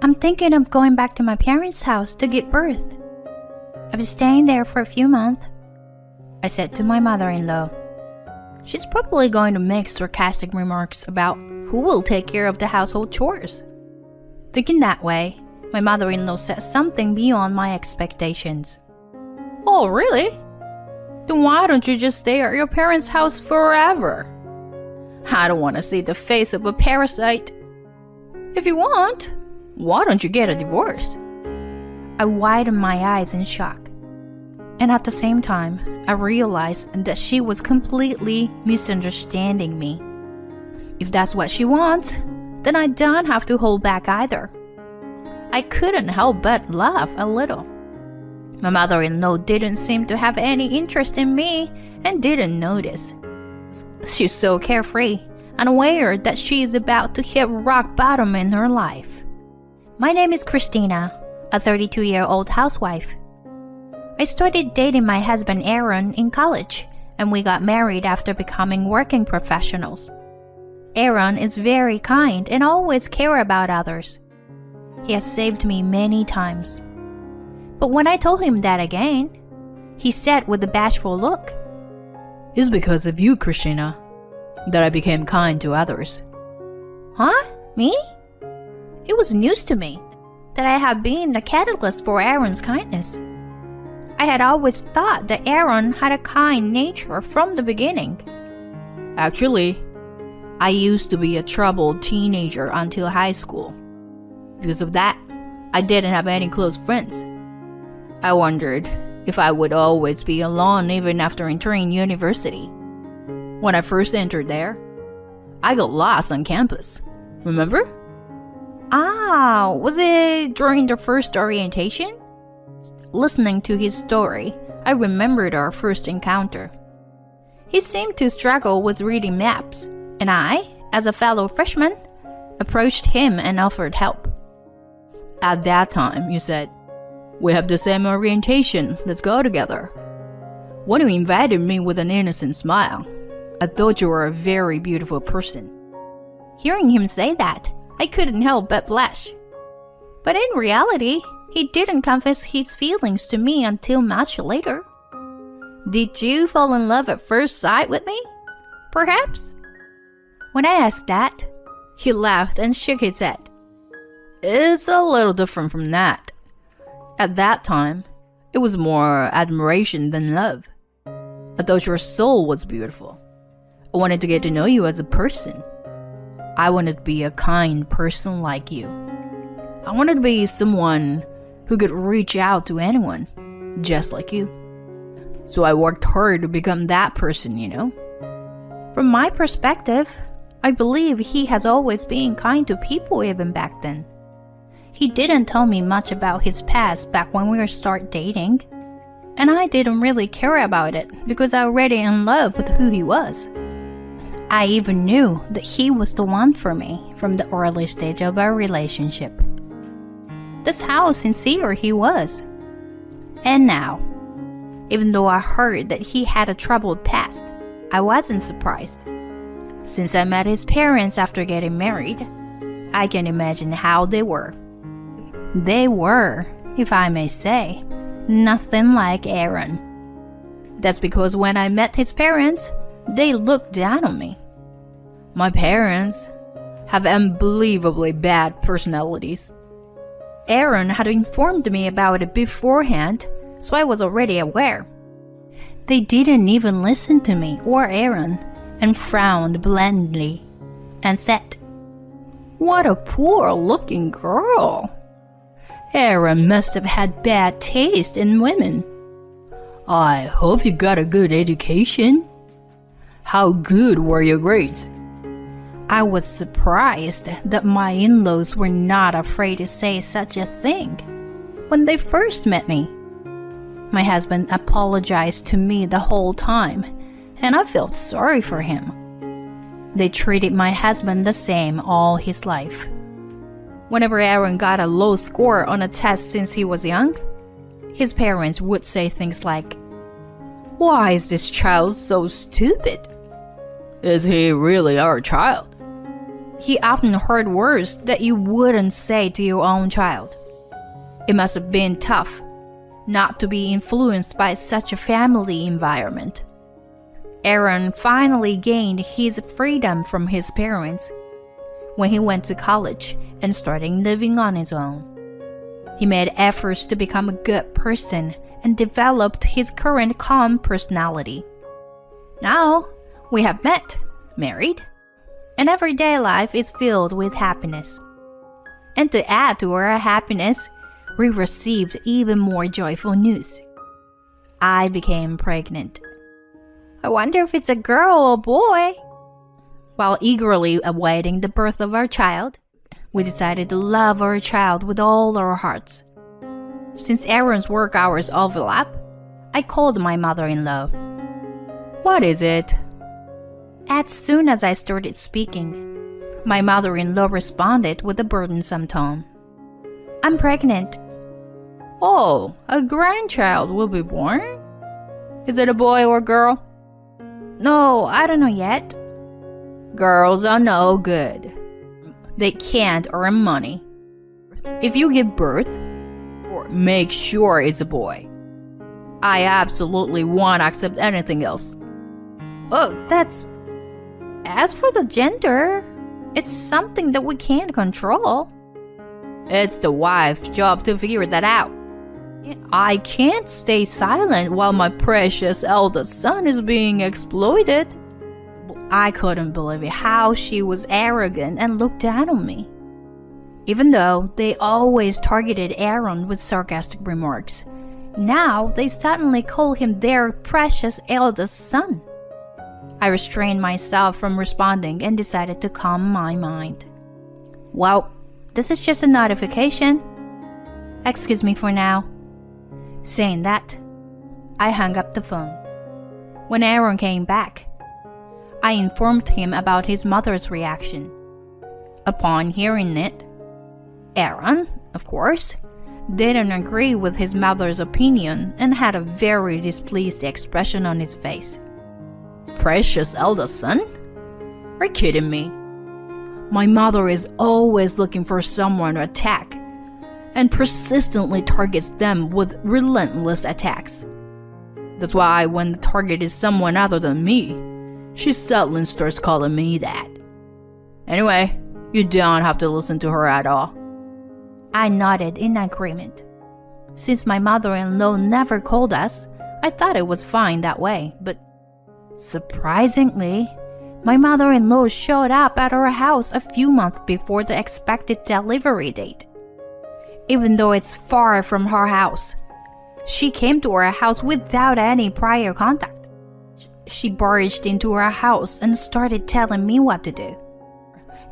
I'm thinking of going back to my parents' house to give birth. I've been staying there for a few months, I said to my mother-in-law. She's probably going to make sarcastic remarks about who will take care of the household chores. Thinking that way, my mother-in-law said something beyond my expectations. Oh, really? Then why don't you just stay at your parents' house forever? I don't want to see the face of a parasite. If you want, why don't you get a divorce? I widened my eyes in shock. And at the same time, I realized that she was completely misunderstanding me. If that's what she wants, then I don't have to hold back either. I couldn't help but laugh a little. My mother-in-law didn't seem to have any interest in me and didn't notice. She's so carefree, unaware that she is about to hit rock bottom in her life. My name is Christina, a 32-year-old housewife. I started dating my husband Aaron in college, and we got married after becoming working professionals. Aaron is very kind and always cares about others. He has saved me many times. But when I told him that again, he said with a bashful look, "It's because of you, Christina, that I became kind to others." Huh? Me? It was news to me that I had been the catalyst for Aaron's kindness. I had always thought that Aaron had a kind nature from the beginning. Actually, I used to be a troubled teenager until high school. Because of that, I didn't have any close friends. I wondered if I would always be alone even after entering university. When I first entered there, I got lost on campus. Remember? Ah, was it during the first orientation? Listening to his story, I remembered our first encounter. He seemed to struggle with reading maps, and I, as a fellow freshman, approached him and offered help. At that time, you said, "We have the same orientation, let's go together." When you invited me with an innocent smile, I thought you were a very beautiful person. Hearing him say that, I couldn't help but blush. But in reality, he didn't confess his feelings to me until much later. Did you fall in love at first sight with me? Perhaps? When I asked that, he laughed and shook his head. It's a little different from that. At that time, it was more admiration than love. I thought your soul was beautiful. I wanted to get to know you as a person. I wanted to be a kind person like you. I wanted to be someone who could reach out to anyone, just like you. So I worked hard to become that person, you know? From my perspective, I believe he has always been kind to people even back then. He didn't tell me much about his past back when we started dating, and I didn't really care about it because I was already in love with who he was. I even knew that he was the one for me from the early stage of our relationship. That's how sincere he was. And now, even though I heard that he had a troubled past, I wasn't surprised. Since I met his parents after getting married, I can imagine how they were. They were, if I may say, nothing like Aaron. That's because when I met his parents, they looked down on me. My parents have unbelievably bad personalities. Aaron had informed me about it beforehand, so I was already aware. They didn't even listen to me or Aaron and frowned blandly and said, "What a poor-looking girl. Aaron must have had bad taste in women. I hope you got a good education. How good were your grades?" I was surprised that my in-laws were not afraid to say such a thing when they first met me. My husband apologized to me the whole time, and I felt sorry for him. They treated my husband the same all his life. Whenever Aaron got a low score on a test since he was young, his parents would say things like, "Why is this child so stupid? Is he really our child?" He often heard words that you wouldn't say to your own child. It must have been tough not to be influenced by such a family environment. Aaron finally gained his freedom from his parents when he went to college and started living on his own. He made efforts to become a good person and developed his current calm personality. Now, we have met, married, and everyday life is filled with happiness. And to add to our happiness, we received even more joyful news. I became pregnant. I wonder if it's a girl or boy. While eagerly awaiting the birth of our child, we decided to love our child with all our hearts. Since Aaron's work hours overlap, I called my mother-in-law. "What is it?" As soon as I started speaking, my mother-in-law responded with a burdensome tone. "I'm pregnant." "Oh, a grandchild will be born? Is it a boy or girl?" "No, I don't know yet." "Girls are no good. They can't earn money. If you give birth, make sure it's a boy. I absolutely won't accept anything else." "Oh, that's... As for the gender, it's something that we can't control." "It's the wife's job to figure that out. I can't stay silent while my precious eldest son is being exploited." I couldn't believe how she was arrogant and looked down on me. Even though they always targeted Aaron with sarcastic remarks, now they suddenly call him their precious eldest son. I restrained myself from responding and decided to calm my mind. "Well, this is just a notification. Excuse me for now." Saying that, I hung up the phone. When Aaron came back, I informed him about his mother's reaction. Upon hearing it, Aaron, of course, didn't agree with his mother's opinion and had a very displeased expression on his face. "Precious eldest son? Are you kidding me? My mother is always looking for someone to attack and persistently targets them with relentless attacks. That's why when the target is someone other than me, she suddenly starts calling me that. Anyway, you don't have to listen to her at all." I nodded in agreement. Since my mother-in-law never called us, I thought it was fine that way, but surprisingly, my mother-in-law showed up at our house a few months before the expected delivery date. Even though it's far from her house, she came to our house without any prior contact. She barged into our house and started telling me what to do.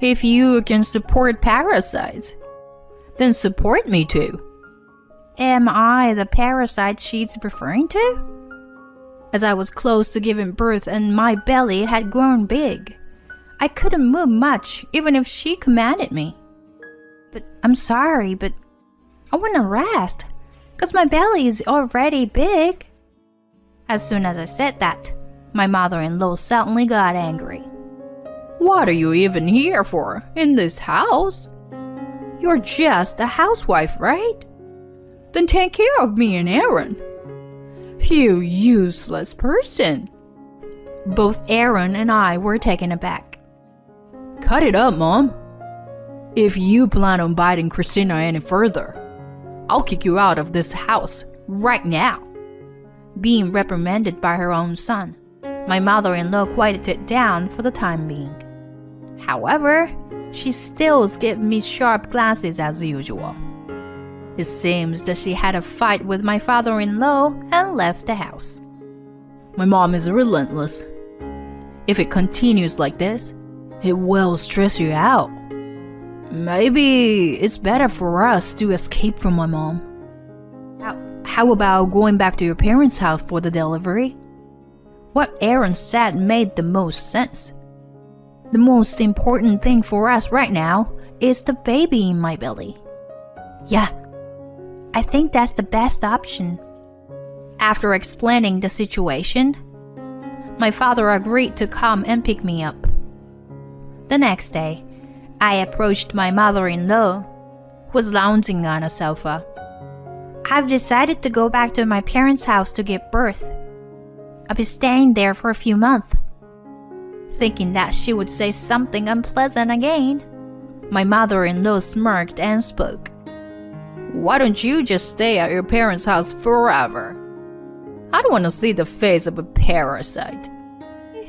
"If you can support parasites, then support me too." Am I the parasite she's referring to? As I was close to giving birth and my belly had grown big, I couldn't move much even if she commanded me. "But I'm sorry, but I want to rest, 'cause my belly is already big." As soon as I said that, my mother-in-law suddenly got angry. "What are you even here for in this house? You're just a housewife, right? Then take care of me and Aaron. You useless person." Both Aaron and I were taken aback. "Cut it up, Mom. If you plan on biting Christina any further, I'll kick you out of this house right now." Being reprimanded by her own son, my mother-in-law quieted it down for the time being. However, she still gave me sharp glances as usual. It seems that she had a fight with my father-in-law and left the house. My mom is relentless. If it continues like this, it will stress you out. Maybe it's better for us to escape from my mom. How about going back to your parents' house for the delivery? What Aaron said made the most sense. The most important thing for us right now is the baby in my belly. Yeah, I think that's the best option. After explaining the situation, my father agreed to come and pick me up. The next day, I approached my mother-in-law, who was lounging on a sofa. I've decided to go back to my parents' house to give birth. I'll be staying there for a few months. Thinking that she would say something unpleasant again, my mother-in-law smirked and spoke. Why don't you just stay at your parents' house forever? I don't want to see the face of a parasite.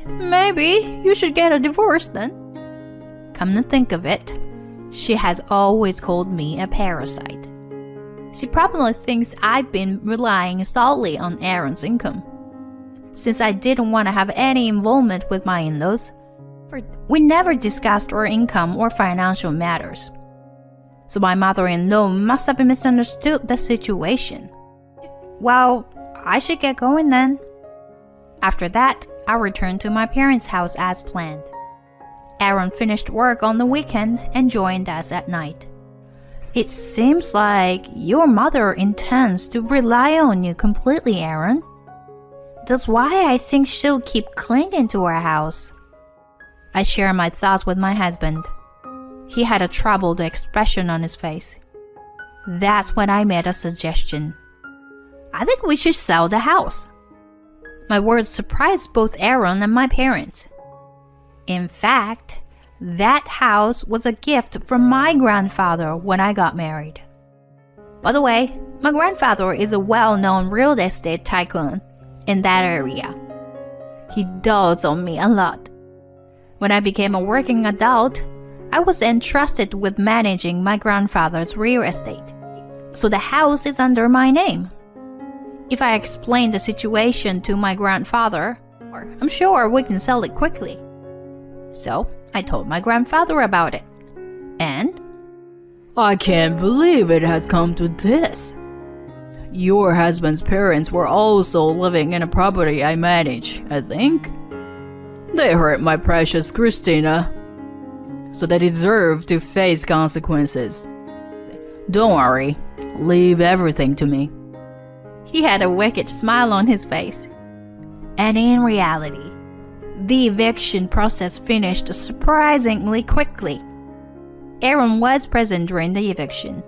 Maybe you should get a divorce then. Come to think of it, she has always called me a parasite. She probably thinks I've been relying solely on Aaron's income. Since I didn't want to have any involvement with my in-laws, we never discussed our income or financial matters. So my mother-in-law must have misunderstood the situation. Well, I should get going then. After that, I returned to my parents' house as planned. Aaron finished work on the weekend and joined us at night. It seems like your mother intends to rely on you completely, Aaron. That's why I think she'll keep clinging to our house. I share my thoughts with my husband. He had a troubled expression on his face. That's when I made a suggestion. I think we should sell the house. My words surprised both Aaron and my parents. In fact, that house was a gift from my grandfather when I got married. By the way, my grandfather is a well-known real estate tycoon in that area. He dotes on me a lot. When I became a working adult, I was entrusted with managing my grandfather's real estate, so the house is under my name. If I explain the situation to my grandfather, I'm sure we can sell it quickly. So I told my grandfather about it. And I can't believe it has come to this. Your husband's parents were also living in a property I manage, I think. They hurt my precious Christina, so they deserve to face consequences. Don't worry, leave everything to me. He had a wicked smile on his face. And in reality, the eviction process finished surprisingly quickly. Aaron was present during the eviction.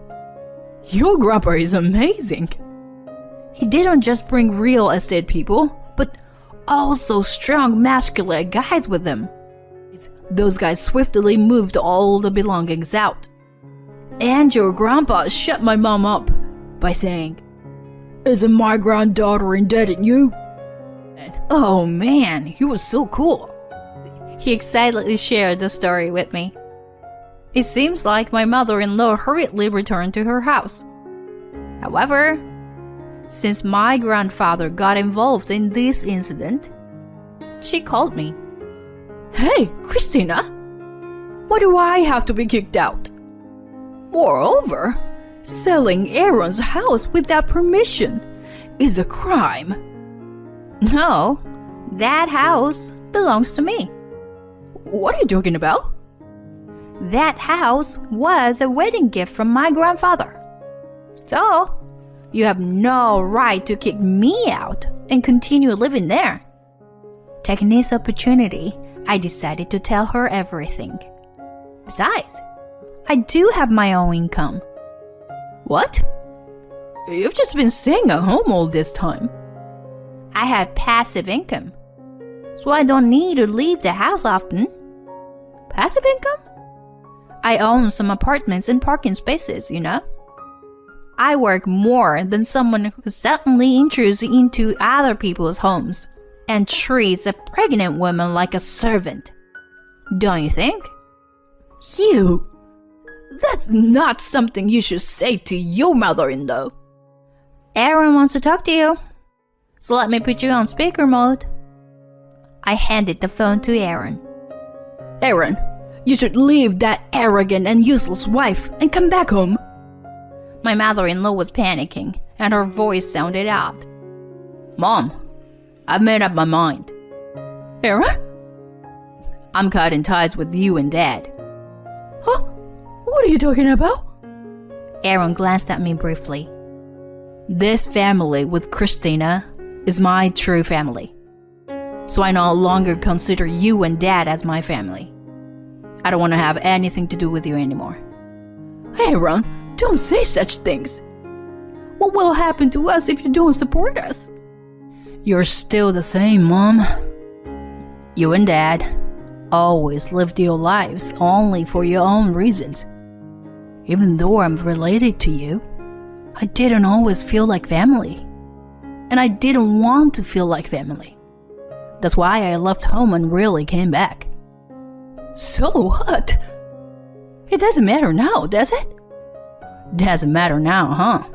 Your grandpa is amazing. He didn't just bring real estate people, but also strong masculine guys with him. Those guys swiftly moved all the belongings out. And your grandpa shut my mom up by saying, "Isn't my granddaughter indebted you?" And, oh man, he was so cool. He excitedly shared the story with me. It seems like my mother-in-law hurriedly returned to her house. However, since my grandfather got involved in this incident, she called me. Hey, Christina, why do I have to be kicked out? Moreover, selling Aaron's house without permission is a crime. No, that house belongs to me. What are you talking about? That house was a wedding gift from my grandfather. So, you have no right to kick me out and continue living there. Taking this opportunity, I decided to tell her everything. Besides, I do have my own income. What? You've just been staying at home all this time. I have passive income, so I don't need to leave the house often. Passive income? I own some apartments and parking spaces, you know. I work more than someone who suddenly intrudes into other people's homes and treats a pregnant woman like a servant. Don't you think? You? That's not something you should say to your mother-in-law. Aaron wants to talk to you, so let me put you on speaker mode. I handed the phone to Aaron. Aaron, you should leave that arrogant and useless wife and come back home. My mother-in-law was panicking, and her voice sounded odd. Mom, I've made up my mind. Aaron? I'm cutting ties with you and Dad. Huh? What are you talking about? Aaron glanced at me briefly. This family with Christina is my true family. So I no longer consider you and Dad as my family. I don't want to have anything to do with you anymore. Aaron, don't say such things. What will happen to us if you don't support us? You're still the same, Mom. You and Dad always lived your lives only for your own reasons. Even though I'm related to you, I didn't always feel like family. And I didn't want to feel like family. That's why I left home and really came back. So what? It doesn't matter now, does it? Doesn't matter now, huh?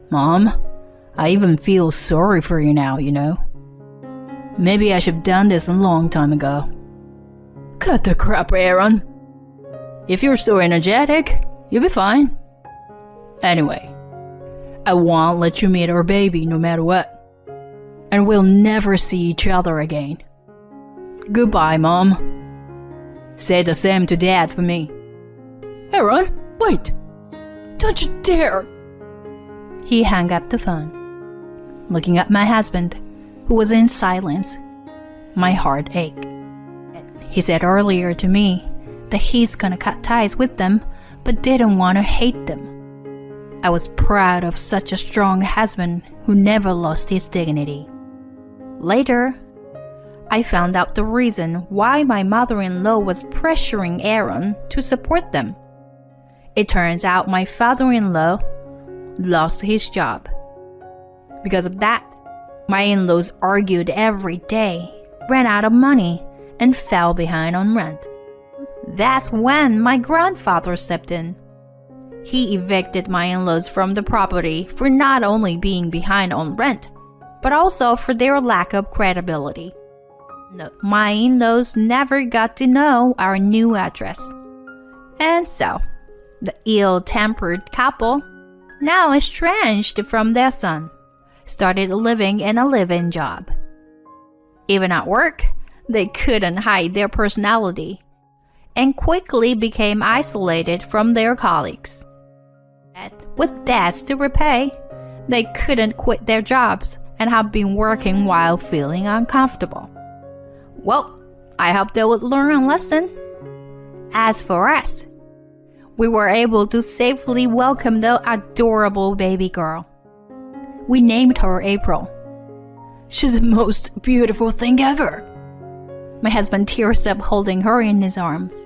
Mom, I even feel sorry for you now, you know? Maybe I should have done this a long time ago. Cut the crap, Aaron. If you're so energetic, you'll be fine. Anyway, I won't let you meet our baby no matter what. And we'll never see each other again. Goodbye, Mom. Say the same to Dad for me. Aaron, wait. Don't you dare. He hung up the phone. Looking at my husband, who was in silence, my heart ached. He said earlier to me that he's gonna cut ties with them, but didn't want to hate them. I was proud of such a strong husband who never lost his dignity. Later, I found out the reason why my mother-in-law was pressuring Aaron to support them. It turns out my father-in-law lost his job. Because of that, my in-laws argued every day, ran out of money, and fell behind on rent. That's when my grandfather stepped in. He evicted my in-laws from the property for not only being behind on rent, but also for their lack of credibility. No, my in-laws never got to know our new address. And so, the ill-tempered couple, now estranged from their son, started living in a live-in job. Even at work, they couldn't hide their personality and quickly became isolated from their colleagues. With debts to repay, they couldn't quit their jobs and have been working while feeling uncomfortable. Well, I hope they would learn a lesson. As for us, we were able to safely welcome the adorable baby girl. We named her April. She's the most beautiful thing ever. My husband tears up holding her in his arms.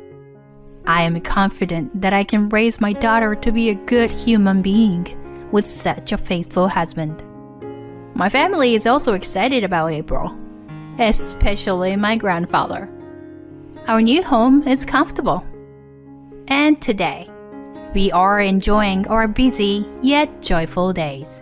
I am confident that I can raise my daughter to be a good human being with such a faithful husband. My family is also excited about April, especially my grandfather. Our new home is comfortable. And today, we are enjoying our busy yet joyful days.